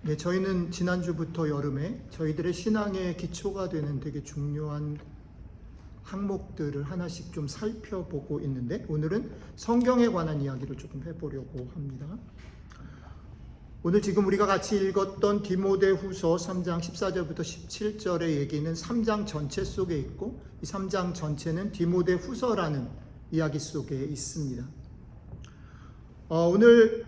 네, 저희는 지난주부터 여름에 저희들의 신앙의 기초가 되는 되게 중요한 항목들을 하나씩 좀 살펴보고 있는데, 오늘은 성경에 관한 이야기를 조금 해보려고 합니다. 오늘 지금 우리가 같이 읽었던 디모데후서 3장 14절부터 17절의 얘기는 3장 전체 속에 있고, 이 3장 전체는 디모데후서라는 이야기 속에 있습니다. 오늘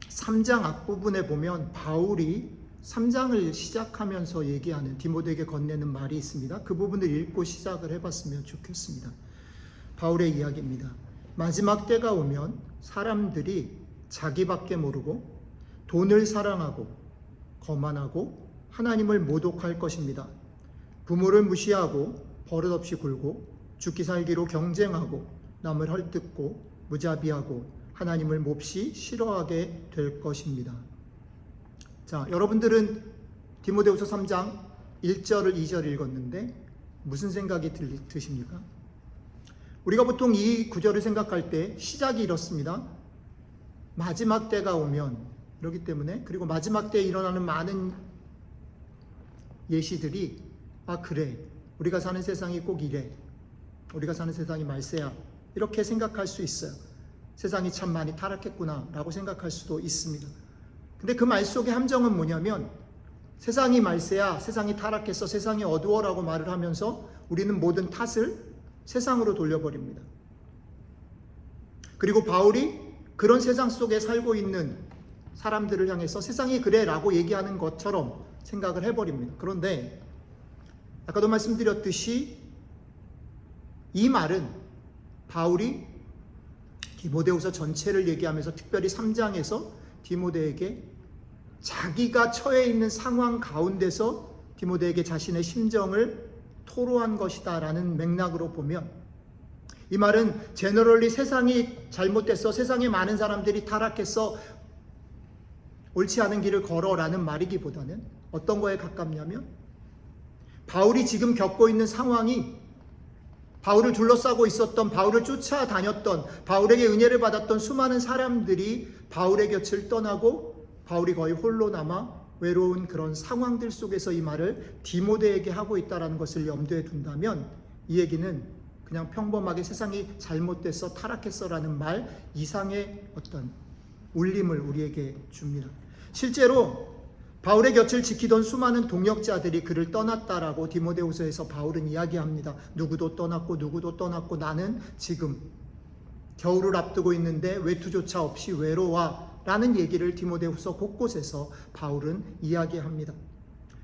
3장 앞부분에 보면 바울이 3장을 시작하면서 얘기하는, 디모데에게 건네는 말이 있습니다. 그 부분을 읽고 시작을 해봤으면 좋겠습니다. 바울의 이야기입니다. 마지막 때가 오면 사람들이 자기밖에 모르고 돈을 사랑하고 거만하고 하나님을 모독할 것입니다. 부모를 무시하고 버릇없이 굴고 죽기 살기로 경쟁하고 남을 헐뜯고 무자비하고 하나님을 몹시 싫어하게 될 것입니다. 자, 여러분들은 디모데후서 3장 1절을 2절 읽었는데 무슨 생각이 드십니까? 우리가 보통 이 구절을 생각할 때 시작이 이렇습니다. 마지막 때가 오면, 그렇기 때문에, 그리고 마지막 때에 일어나는 많은 예시들이, 아 그래, 우리가 사는 세상이 꼭 이래, 우리가 사는 세상이 말세야, 이렇게 생각할 수 있어요. 세상이 참 많이 타락했구나 라고 생각할 수도 있습니다. 근데 그 말 속의 함정은 뭐냐면, 세상이 말세야, 세상이 타락했어, 세상이 어두워라고 말을 하면서 우리는 모든 탓을 세상으로 돌려버립니다. 그리고 바울이 그런 세상 속에 살고 있는 사람들을 향해서 세상이 그래 라고 얘기하는 것처럼 생각을 해버립니다. 그런데 아까도 말씀드렸듯이 이 말은 바울이 디모데후서 전체를 얘기하면서 특별히 3장에서 디모데에게 자기가 처해 있는 상황 가운데서 디모데에게 자신의 심정을 토로한 것이다 라는 맥락으로 보면, 이 말은 제너럴리 세상이 잘못됐어, 세상에 많은 사람들이 타락했어, 옳지 않은 길을 걸어 라는 말이기보다는 어떤 거에 가깝냐면, 바울이 지금 겪고 있는 상황이 바울을 둘러싸고 있었던, 바울을 쫓아다녔던, 바울에게 은혜를 받았던 수많은 사람들이 바울의 곁을 떠나고 바울이 거의 홀로 남아 외로운 그런 상황들 속에서 이 말을 디모데에게 하고 있다는 것을 염두에 둔다면, 이 얘기는 그냥 평범하게 세상이 잘못됐어, 타락했어 라는 말 이상의 어떤 울림을 우리에게 줍니다. 실제로 바울의 곁을 지키던 수많은 동역자들이 그를 떠났다라고 디모데후서에서 바울은 이야기합니다. 누구도 떠났고 나는 지금 겨울을 앞두고 있는데 외투조차 없이 외로워 라는 얘기를 디모데후서 곳곳에서 바울은 이야기합니다.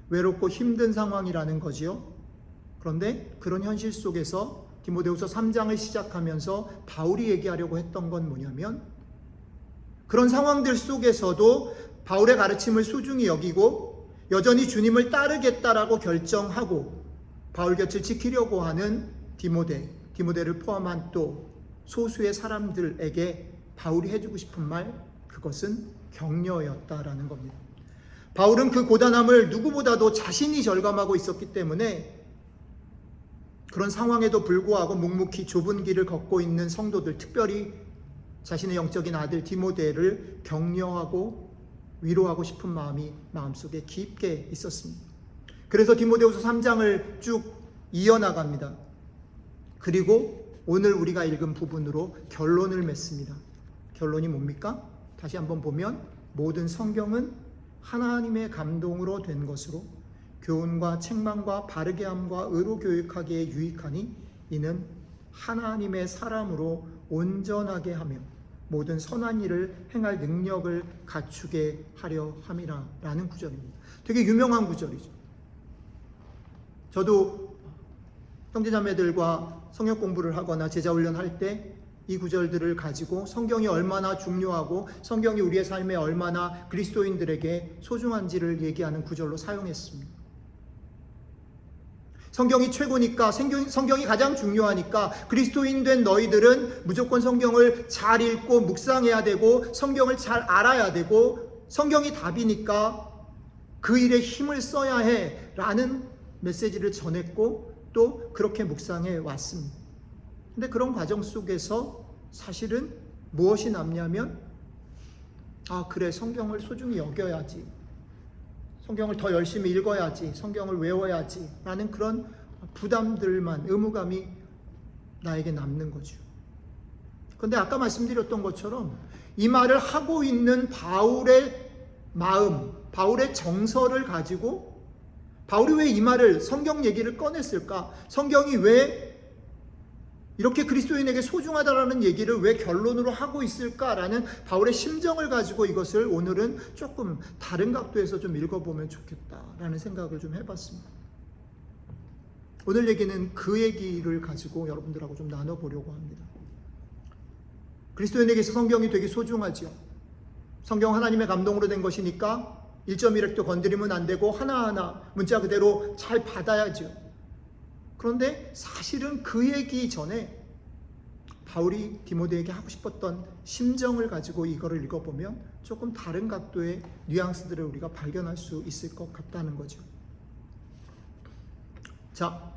외롭고 힘든 상황이라는 거지요. 그런데 그런 현실 속에서 디모데후서 3장을 시작하면서 바울이 얘기하려고 했던 건 뭐냐면, 그런 상황들 속에서도 바울의 가르침을 소중히 여기고 여전히 주님을 따르겠다라고 결정하고 바울 곁을 지키려고 하는 디모데를 포함한 또 소수의 사람들에게 바울이 해주고 싶은 말, 그것은 격려였다라는 겁니다. 바울은 그 고단함을 누구보다도 자신이 절감하고 있었기 때문에 그런 상황에도 불구하고 묵묵히 좁은 길을 걷고 있는 성도들, 특별히 자신의 영적인 아들 디모데를 격려하고 위로하고 싶은 마음이 마음속에 깊게 있었습니다. 그래서 디모데후서 3장을 쭉 이어나갑니다. 그리고 오늘 우리가 읽은 부분으로 결론을 맺습니다. 결론이 뭡니까? 다시 한번 보면, 모든 성경은 하나님의 감동으로 된 것으로 교훈과 책망과 바르게 함과 의로 교육하기에 유익하니 이는 하나님의 사람으로 온전하게 하며 모든 선한 일을 행할 능력을 갖추게 하려 함이라 라는 구절입니다. 되게 유명한 구절이죠. 저도 형제자매들과 성역 공부를 하거나 제자훈련 할 때 이 구절들을 가지고 성경이 얼마나 중요하고 성경이 우리의 삶에 얼마나 그리스도인들에게 소중한지를 얘기하는 구절로 사용했습니다. 성경이 최고니까, 성경이 가장 중요하니까 그리스도인 된 너희들은 무조건 성경을 잘 읽고 묵상해야 되고 성경을 잘 알아야 되고 성경이 답이니까 그 일에 힘을 써야 해 라는 메시지를 전했고 또 그렇게 묵상해 왔습니다. 근데 그런 과정 속에서 사실은 무엇이 남냐면, 아 그래, 성경을 소중히 여겨야지, 성경을 더 열심히 읽어야지, 성경을 외워야지 라는 그런 부담들만, 의무감이 나에게 남는 거죠. 그런데 아까 말씀드렸던 것처럼 이 말을 하고 있는 바울의 마음, 바울의 정서를 가지고 바울이 왜 이 말을, 성경 얘기를 꺼냈을까? 성경이 왜 이렇게 그리스도인에게 소중하다라는 얘기를 왜 결론으로 하고 있을까라는 바울의 심정을 가지고 이것을 오늘은 조금 다른 각도에서 좀 읽어보면 좋겠다라는 생각을 좀 해봤습니다. 오늘 얘기는 그 얘기를 가지고 여러분들하고 좀 나눠보려고 합니다. 그리스도인에게서 성경이 되게 소중하죠. 성경 하나님의 감동으로 된 것이니까 1.1획도 건드리면 안 되고 하나하나 문자 그대로 잘 받아야죠. 그런데 사실은 그 얘기 전에 바울이 디모데에게 하고 싶었던 심정을 가지고 이거를 읽어보면 조금 다른 각도의 뉘앙스들을 우리가 발견할 수 있을 것 같다는 거죠. 자,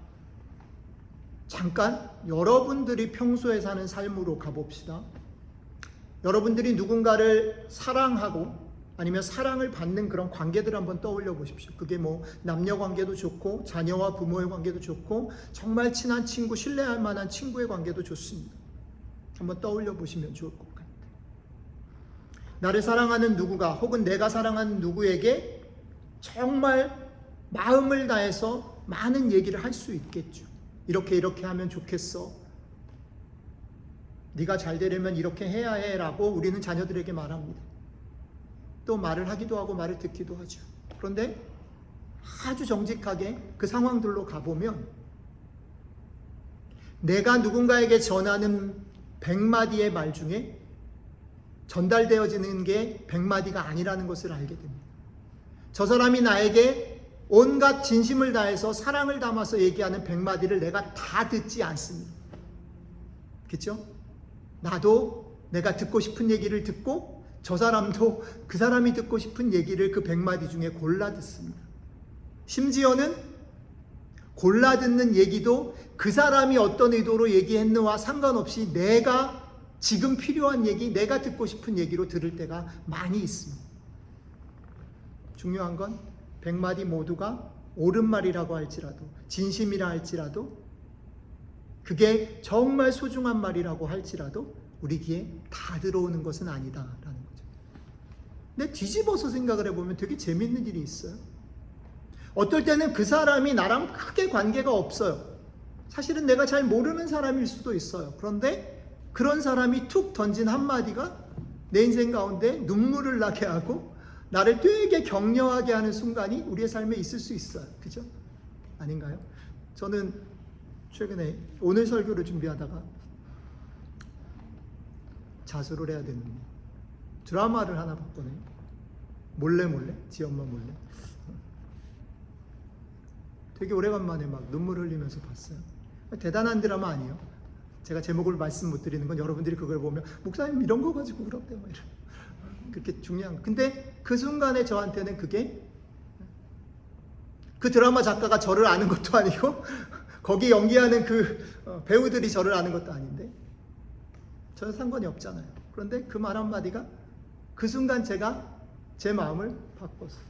잠깐 여러분들이 평소에 사는 삶으로 가봅시다. 여러분들이 누군가를 사랑하고 아니면 사랑을 받는 그런 관계들을 한번 떠올려 보십시오. 그게 뭐 남녀 관계도 좋고 자녀와 부모의 관계도 좋고 정말 친한 친구, 신뢰할 만한 친구의 관계도 좋습니다. 한번 떠올려 보시면 좋을 것 같아요. 나를 사랑하는 누구가 혹은 내가 사랑하는 누구에게 정말 마음을 다해서 많은 얘기를 할 수 있겠죠. 이렇게 하면 좋겠어. 네가 잘 되려면 이렇게 해야 해 라고 우리는 자녀들에게 말합니다. 또 말을 하기도 하고 말을 듣기도 하죠. 그런데 아주 정직하게 그 상황들로 가보면 내가 누군가에게 전하는 100마디의 말 중에 전달되어지는 게 100마디가 아니라는 것을 알게 됩니다. 저 사람이 나에게 온갖 진심을 다해서 사랑을 담아서 얘기하는 100마디를 내가 다 듣지 않습니다. 그렇죠? 나도 내가 듣고 싶은 얘기를 듣고 저 사람도 그 사람이 듣고 싶은 얘기를 그 100마디 중에 골라 듣습니다. 심지어는 골라 듣는 얘기도 그 사람이 어떤 의도로 얘기했느와 상관없이 내가 지금 필요한 얘기, 내가 듣고 싶은 얘기로 들을 때가 많이 있습니다. 중요한 건 100마디 모두가 옳은 말이라고 할지라도, 진심이라 할지라도, 그게 정말 소중한 말이라고 할지라도 우리 귀에 다 들어오는 것은 아니다라는 거죠. 근데 뒤집어서 생각을 해보면 되게 재밌는 일이 있어요. 어떨 때는 그 사람이 나랑 크게 관계가 없어요. 사실은 내가 잘 모르는 사람일 수도 있어요. 그런데 그런 사람이 툭 던진 한마디가 내 인생 가운데 눈물을 나게 하고 나를 되게 격려하게 하는 순간이 우리의 삶에 있을 수 있어요. 그죠? 아닌가요? 저는 최근에 오늘 설교를 준비하다가 자수를 해야 되는 드라마를 하나 봤거든요. 몰래 지 엄마 몰래. 되게 오래간만에 막 눈물 흘리면서 봤어요. 대단한 드라마 아니에요. 제가 제목을 말씀 못 드리는 건 여러분들이 그걸 보면 목사님 이런 거 가지고 그렇대요. 그렇게 중요한 거. 근데 그 순간에 저한테는 그게 그 드라마 작가가 저를 아는 것도 아니고 거기 연기하는 그 배우들이 저를 아는 것도 아닌데 저는 상관이 없잖아요. 그런데 그 말 한마디가 그 순간 제가 제 마음을 바꿨어요.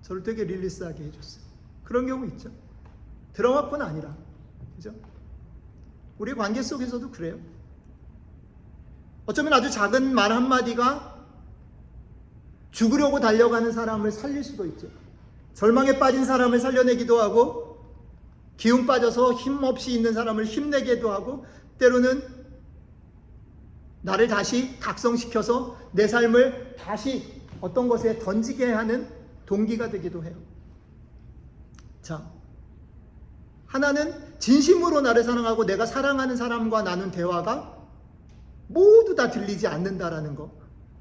저를 되게 릴리스하게 해줬어요. 그런 경우 있죠. 드라마뿐 아니라, 그죠? 우리 관계 속에서도 그래요. 어쩌면 아주 작은 말 한마디가 죽으려고 달려가는 사람을 살릴 수도 있죠. 절망에 빠진 사람을 살려내기도 하고, 기운 빠져서 힘없이 있는 사람을 힘내기도 하고, 때로는 나를 다시 각성시켜서 내 삶을 다시 어떤 것에 던지게 하는 동기가 되기도 해요. 자, 하나는 진심으로 나를 사랑하고 내가 사랑하는 사람과 나눈 대화가 모두 다 들리지 않는다라는 거.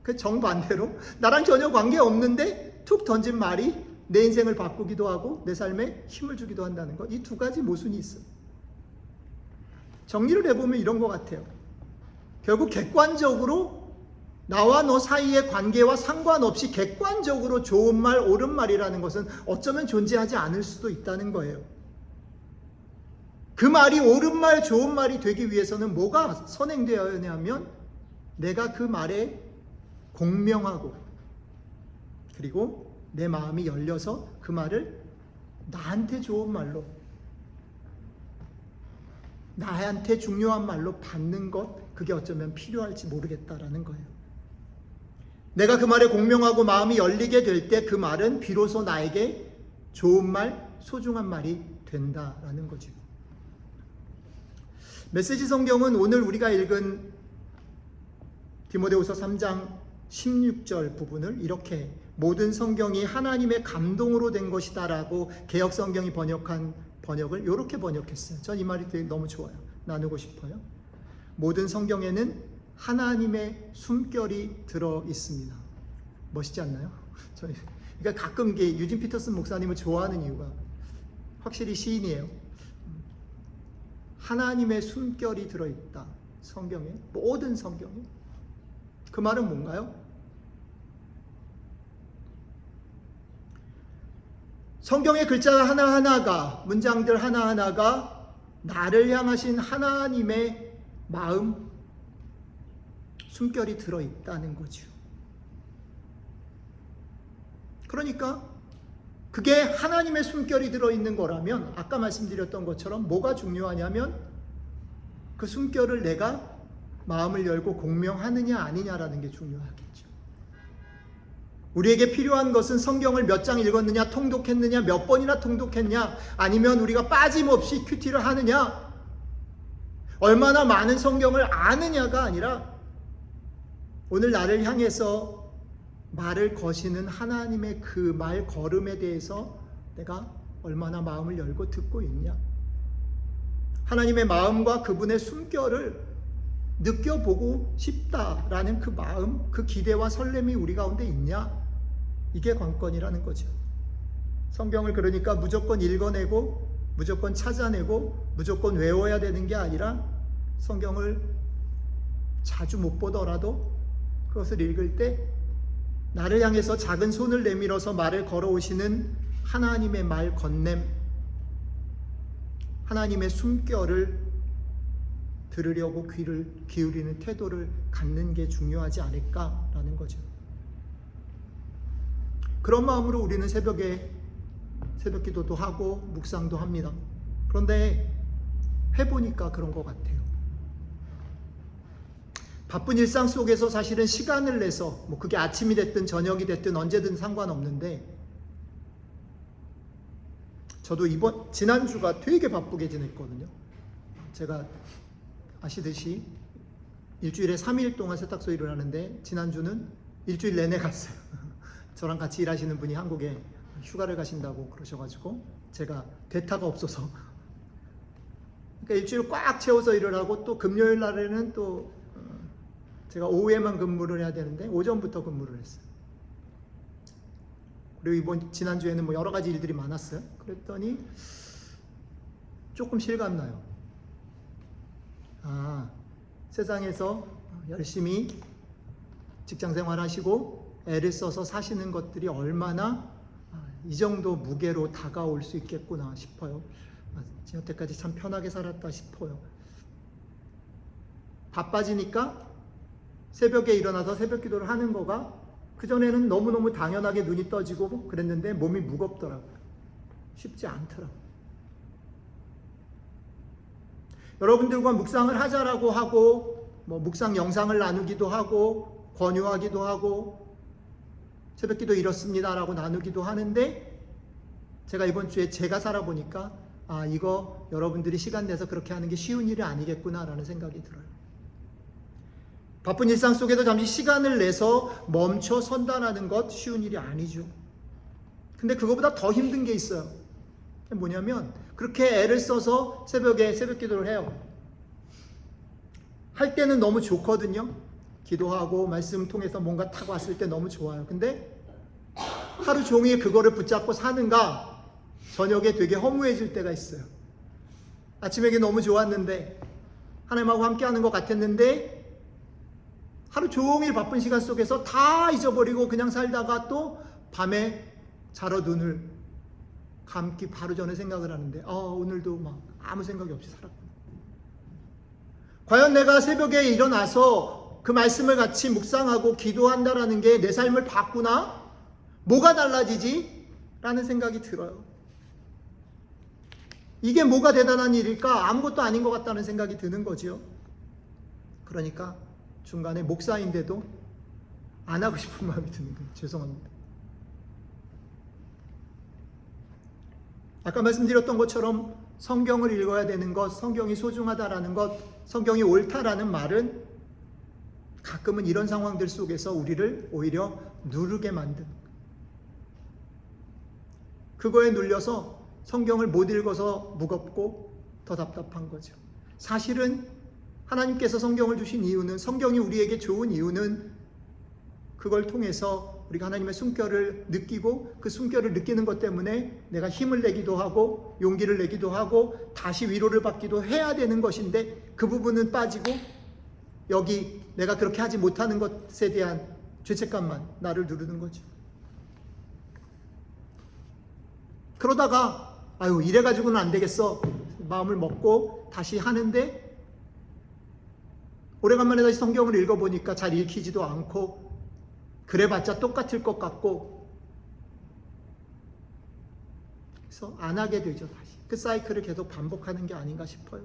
그 정반대로 나랑 전혀 관계 없는데 툭 던진 말이 내 인생을 바꾸기도 하고 내 삶에 힘을 주기도 한다는 것. 이 두 가지 모순이 있어요. 정리를 해보면 이런 것 같아요. 결국 객관적으로 나와 너 사이의 관계와 상관없이 객관적으로 좋은 말, 옳은 말이라는 것은 어쩌면 존재하지 않을 수도 있다는 거예요. 그 말이 옳은 말, 좋은 말이 되기 위해서는 뭐가 선행되어야 하냐면 내가 그 말에 공명하고 그리고 내 마음이 열려서 그 말을 나한테 좋은 말로, 나한테 중요한 말로 받는 것, 그게 어쩌면 필요할지 모르겠다라는 거예요. 내가 그 말에 공명하고 마음이 열리게 될 때 그 말은 비로소 나에게 좋은 말, 소중한 말이 된다라는 거죠. 메시지 성경은 오늘 우리가 읽은 디모데후서 3장 16절 부분을 이렇게 모든 성경이 하나님의 감동으로 된 것이다라고 개역 성경이 번역한 번역을 이렇게 번역했어요. 전 이 말이 되게 너무 좋아요. 나누고 싶어요. 모든 성경에는 하나님의 숨결이 들어 있습니다. 멋있지 않나요? 그러니까 가끔 유진 피터슨 목사님을 좋아하는 이유가 확실히 시인이에요. 하나님의 숨결이 들어 있다. 성경에, 모든 성경에. 그 말은 뭔가요? 성경의 글자 하나하나가, 문장들 하나하나가 나를 향하신 하나님의 마음, 숨결이 들어있다는 거죠. 그러니까 그게 하나님의 숨결이 들어있는 거라면 아까 말씀드렸던 것처럼 뭐가 중요하냐면 그 숨결을 내가 마음을 열고 공명하느냐 아니냐라는 게 중요하겠죠. 우리에게 필요한 것은 성경을 몇 장 읽었느냐, 통독했느냐, 몇 번이나 통독했냐, 아니면 우리가 빠짐없이 큐티를 하느냐, 얼마나 많은 성경을 아느냐가 아니라 오늘 나를 향해서 말을 거시는 하나님의 그 말 걸음에 대해서 내가 얼마나 마음을 열고 듣고 있냐, 하나님의 마음과 그분의 숨결을 느껴보고 싶다라는 그 마음, 그 기대와 설렘이 우리 가운데 있냐, 이게 관건이라는 거죠. 성경을 그러니까 무조건 읽어내고 무조건 찾아내고 무조건 외워야 되는 게 아니라 성경을 자주 못 보더라도 그것을 읽을 때 나를 향해서 작은 손을 내밀어서 말을 걸어오시는 하나님의 말 건냄, 하나님의 숨결을 들으려고 귀를 기울이는 태도를 갖는 게 중요하지 않을까라는 거죠. 그런 마음으로 우리는 새벽에 새벽 기도도 하고 묵상도 합니다. 그런데 해보니까 그런 것 같아요. 바쁜 일상 속에서 사실은 시간을 내서 뭐 그게 아침이 됐든 저녁이 됐든 언제든 상관없는데, 저도 지난주가 되게 바쁘게 지냈거든요. 제가 아시듯이 일주일에 3일 동안 세탁소 일을 하는데 지난주는 일주일 내내 갔어요. 저랑 같이 일하시는 분이 한국에 휴가를 가신다고 그러셔가지고 제가 대타가 없어서, 그러니까 일주일 꽉 채워서 일을 하고 또 금요일 날에는 또 제가 오후에만 근무를 해야 되는데 오전부터 근무를 했어요. 그리고 지난주에는 뭐 여러 가지 일들이 많았어요. 그랬더니 조금 실감나요. 세상에서 열심히 직장생활 하시고 애를 써서 사시는 것들이 얼마나 이 정도 무게로 다가올 수 있겠구나 싶어요. 여태까지 참 편하게 살았다 싶어요. 바빠지니까 새벽에 일어나서 새벽 기도를 하는 거가 그전에는 너무너무 당연하게 눈이 떠지고 그랬는데 몸이 무겁더라고요. 쉽지 않더라고요. 여러분들과 묵상을 하자라고 하고 뭐 묵상 영상을 나누기도 하고 권유하기도 하고 새벽기도 이렇습니다라고 나누기도 하는데, 제가 이번 주에 제가 살아보니까 이거 여러분들이 시간 내서 그렇게 하는 게 쉬운 일이 아니겠구나라는 생각이 들어요. 바쁜 일상 속에도 잠시 시간을 내서 멈춰 선다라는 것 쉬운 일이 아니죠. 근데 그거보다 더 힘든 게 있어요. 뭐냐면 그렇게 애를 써서 새벽에 새벽 기도를 해요. 할 때는 너무 좋거든요. 기도하고 말씀 통해서 뭔가 타고 왔을 때 너무 좋아요. 근데 하루 종일 그거를 붙잡고 사는가 저녁에 되게 허무해질 때가 있어요. 아침에 너무 좋았는데 하나님하고 함께하는 것 같았는데 하루 종일 바쁜 시간 속에서 다 잊어버리고 그냥 살다가 또 밤에 자러 눈을 감기 바로 전에 생각을 하는데 오늘도 막 아무 생각이 없이 살았구나. 과연 내가 새벽에 일어나서 그 말씀을 같이 묵상하고 기도한다라는 게 내 삶을 바꾸나? 뭐가 달라지지? 라는 생각이 들어요. 이게 뭐가 대단한 일일까? 아무것도 아닌 것 같다는 생각이 드는 거지요. 그러니까 중간에 목사인데도 안 하고 싶은 마음이 드는 거예요. 죄송합니다. 아까 말씀드렸던 것처럼 성경을 읽어야 되는 것, 성경이 소중하다라는 것, 성경이 옳다라는 말은 가끔은 이런 상황들 속에서 우리를 오히려 누르게 만드는 거예요. 그거에 눌려서 성경을 못 읽어서 무겁고 더 답답한 거죠. 사실은 하나님께서 성경을 주신 이유는, 성경이 우리에게 좋은 이유는 그걸 통해서 우리가 하나님의 숨결을 느끼고 그 숨결을 느끼는 것 때문에 내가 힘을 내기도 하고 용기를 내기도 하고 다시 위로를 받기도 해야 되는 것인데, 그 부분은 빠지고 여기 내가 그렇게 하지 못하는 것에 대한 죄책감만 나를 누르는 거죠. 그러다가 아유 이래가지고는 안 되겠어 마음을 먹고 다시 하는데, 오래간만에 다시 성경을 읽어보니까 잘 읽히지도 않고 그래봤자 똑같을 것 같고, 그래서 안 하게 되죠. 다시 그 사이클을 계속 반복하는 게 아닌가 싶어요.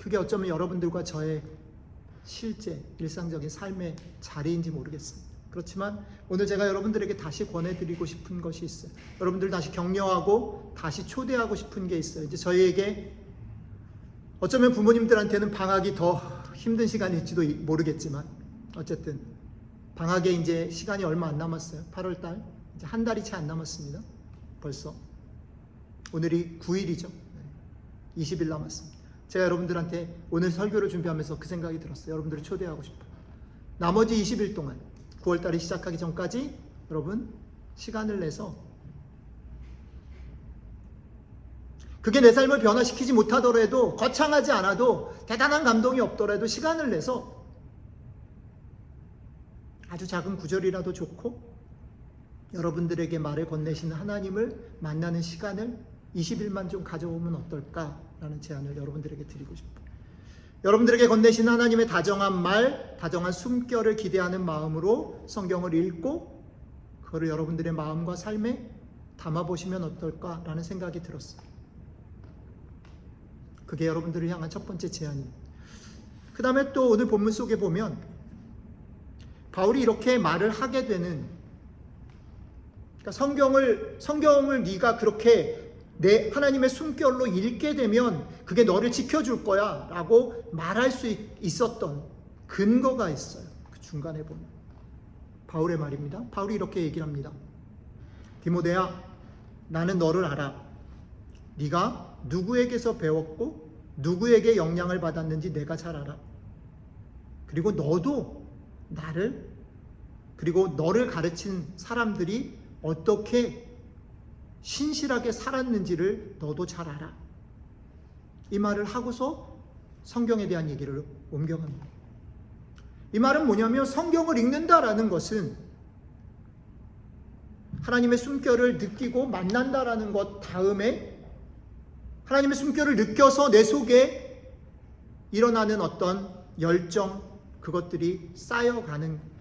그게 어쩌면 여러분들과 저의 실제 일상적인 삶의 자리인지 모르겠습니다. 그렇지만 오늘 제가 여러분들에게 다시 권해드리고 싶은 것이 있어요. 여러분들 다시 격려하고 다시 초대하고 싶은 게 있어요. 이제 저희에게 어쩌면 부모님들한테는 방학이 더 힘든 시간일지도 모르겠지만, 어쨌든 방학에 이제 시간이 얼마 안 남았어요. 8월달 이제 한 달이 채 안 남았습니다. 벌써 오늘이 9일이죠. 20일 남았습니다. 제가 여러분들한테 오늘 설교를 준비하면서 그 생각이 들었어요. 여러분들을 초대하고 싶어요. 나머지 20일 동안 9월달이 시작하기 전까지 여러분 시간을 내서, 그게 내 삶을 변화시키지 못하더라도, 거창하지 않아도, 대단한 감동이 없더라도 시간을 내서 아주 작은 구절이라도 좋고 여러분들에게 말을 건네시는 하나님을 만나는 시간을 20일만 좀 가져오면 어떨까라는 제안을 여러분들에게 드리고 싶어요. 여러분들에게 건네시는 하나님의 다정한 말, 다정한 숨결을 기대하는 마음으로 성경을 읽고 그거를 여러분들의 마음과 삶에 담아보시면 어떨까라는 생각이 들었어요. 그게 여러분들을 향한 첫 번째 제안입니다. 그 다음에 또 오늘 본문 속에 보면 바울이 이렇게 말을 하게 되는, 그러니까 성경을 네가 그렇게 내 하나님의 숨결로 읽게 되면 그게 너를 지켜줄 거야 라고 말할 수 있었던 근거가 있어요. 그 중간에 보면 바울의 말입니다. 바울이 이렇게 얘기를 합니다. 디모데야, 나는 너를 알아. 네가 누구에게서 배웠고 누구에게 영향을 받았는지 내가 잘 알아. 그리고 너도 나를, 그리고 너를 가르친 사람들이 어떻게 신실하게 살았는지를 너도 잘 알아. 이 말을 하고서 성경에 대한 얘기를 옮겨갑니다. 이 말은 뭐냐면, 성경을 읽는다라는 것은 하나님의 숨결을 느끼고 만난다라는 것 다음에 하나님의 숨결을 느껴서 내 속에 일어나는 어떤 열정, 그것들이 쌓여가는,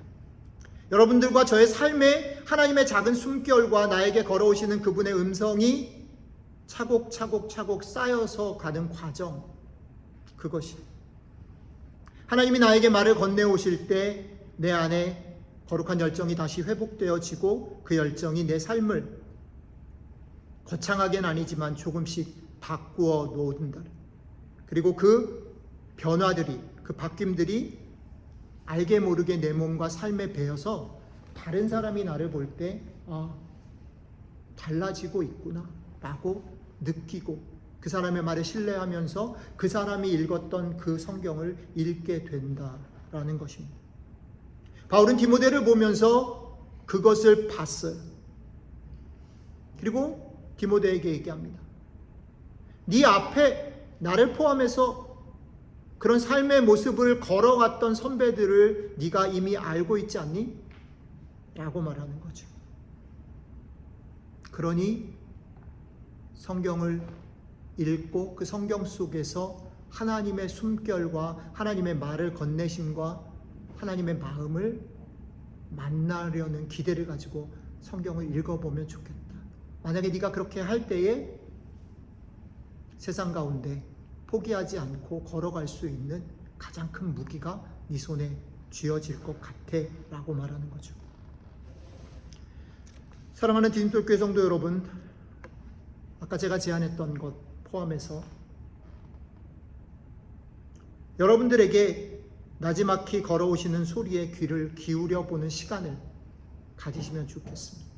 여러분들과 저의 삶에 하나님의 작은 숨결과 나에게 걸어오시는 그분의 음성이 차곡차곡 쌓여서 가는 과정, 그것이 하나님이 나에게 말을 건네오실 때 내 안에 거룩한 열정이 다시 회복되어지고 그 열정이 내 삶을 거창하게는 아니지만 조금씩 바꾸어 놓는다. 그리고 그 변화들이, 그 바뀜들이 알게 모르게 내 몸과 삶에 배어서 다른 사람이 나를 볼 때 달라지고 있구나 라고 느끼고, 그 사람의 말에 신뢰하면서 그 사람이 읽었던 그 성경을 읽게 된다라는 것입니다. 바울은 디모데를 보면서 그것을 봤어요. 그리고 디모데에게 얘기합니다. 네 앞에 나를 포함해서 그런 삶의 모습을 걸어갔던 선배들을 네가 이미 알고 있지 않니? 라고 말하는 거죠. 그러니 성경을 읽고 그 성경 속에서 하나님의 숨결과 하나님의 말을 건네심과 하나님의 마음을 만나려는 기대를 가지고 성경을 읽어보면 좋겠다. 만약에 네가 그렇게 할 때에 세상 가운데 포기하지 않고 걸어갈 수 있는 가장 큰 무기가 네 손에 쥐어질 것 같아 라고 말하는 거죠. 사랑하는 디딤돌교회 성도 여러분, 아까 제가 제안했던 것 포함해서 여러분들에게 나지막히 걸어오시는 소리에 귀를 기울여 보는 시간을 가지시면 좋겠습니다.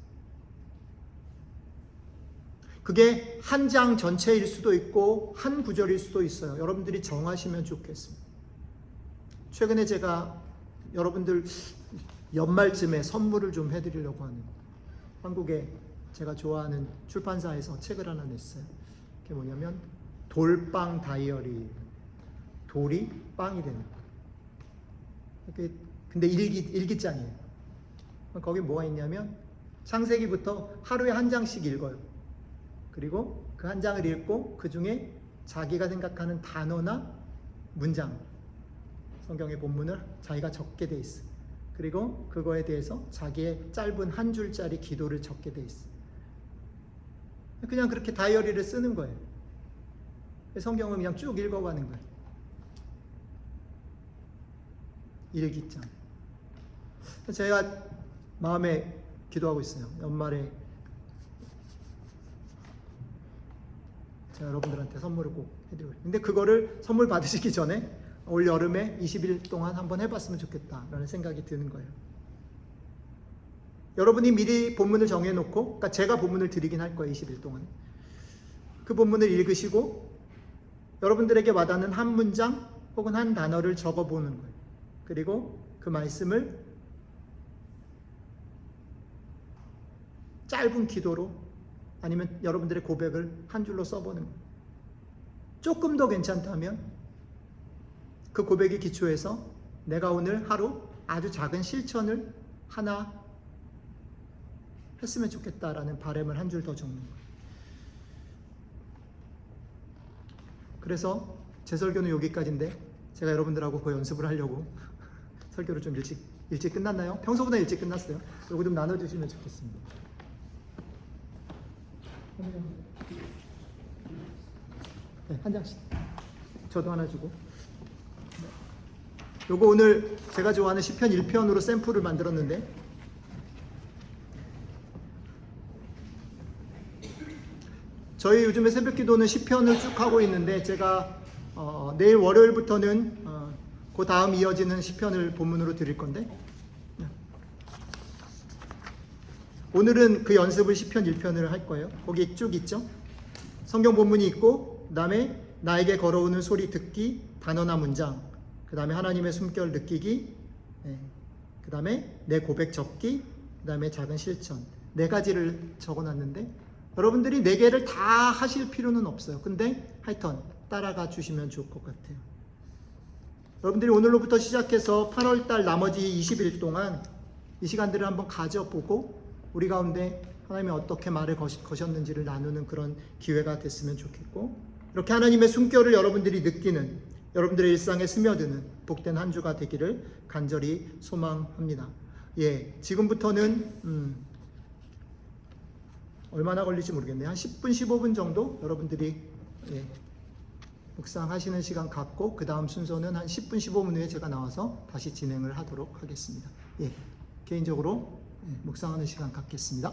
그게 한 장 전체일 수도 있고 한 구절일 수도 있어요. 여러분들이 정하시면 좋겠습니다. 최근에 제가 여러분들 연말쯤에 선물을 좀 해드리려고 하는, 한국에 제가 좋아하는 출판사에서 책을 하나 냈어요. 그게 뭐냐면 돌빵 다이어리. 돌이 빵이 되는 거예요. 근데 일기장이에요. 거기 뭐가 있냐면 창세기부터 하루에 한 장씩 읽어요. 그리고 그 한 장을 읽고 그 중에 자기가 생각하는 단어나 문장, 성경의 본문을 자기가 적게 돼 있어요. 그리고 그거에 대해서 자기의 짧은 한 줄짜리 기도를 적게 돼 있어요. 그냥 그렇게 다이어리를 쓰는 거예요. 성경을 그냥 쭉 읽어가는 거예요. 일기장. 제가 마음에 기도하고 있어요. 연말에 제가 여러분들한테 선물을 꼭 해드리고, 근데 그거를 선물 받으시기 전에 올 여름에 20일 동안 한번 해봤으면 좋겠다라는 생각이 드는 거예요. 여러분이 미리 본문을 정해놓고, 그러니까 제가 본문을 드리긴 할 거예요. 20일 동안 그 본문을 읽으시고 여러분들에게 와닿는 한 문장 혹은 한 단어를 적어보는 거예요. 그리고 그 말씀을 짧은 기도로 아니면 여러분들의 고백을 한 줄로 써보는 거예요. 조금 더 괜찮다면 그 고백의 기초에서 내가 오늘 하루 아주 작은 실천을 하나 했으면 좋겠다라는 바람을 한 줄 더 적는 거예요. 그래서 제 설교는 여기까지인데 제가 여러분들하고 그 연습을 하려고 설교를 좀 일찍 끝났나요? 평소보다 일찍 끝났어요. 이거 좀 나눠주시면 좋겠습니다. 네, 한 장씩. 저도 하나 주고. 요거 오늘 제가 좋아하는 시편 1편으로 샘플을 만들었는데, 저희 요즘에 새벽기도는 시편을 쭉 하고 있는데, 제가 내일 월요일부터는 그 다음 이어지는 시편을 본문으로 드릴 건데, 오늘은 그 연습을 시편 1편을 할 거예요. 거기 쭉 있죠. 성경 본문이 있고, 그 다음에 나에게 걸어오는 소리 듣기, 단어나 문장, 그 다음에 하나님의 숨결 느끼기, 그 다음에 내 고백 적기, 그 다음에 작은 실천, 4가지를 적어놨는데 여러분들이 4개를 다 하실 필요는 없어요. 근데 하여튼 따라가 주시면 좋을 것 같아요. 여러분들이 오늘로부터 시작해서 8월달 나머지 20일 동안 이 시간들을 한번 가져보고 우리 가운데 하나님이 어떻게 말을 거셨는지를 나누는 그런 기회가 됐으면 좋겠고, 이렇게 하나님의 숨결을 여러분들이 느끼는, 여러분들의 일상에 스며드는 복된 한 주가 되기를 간절히 소망합니다. 지금부터는 얼마나 걸릴지 모르겠네요. 한 10분, 15분 정도 여러분들이 묵상하시는 시간 갖고, 그 다음 순서는 한 10분, 15분 후에 제가 나와서 다시 진행을 하도록 하겠습니다. 개인적으로 묵상하는 시간 갖겠습니다.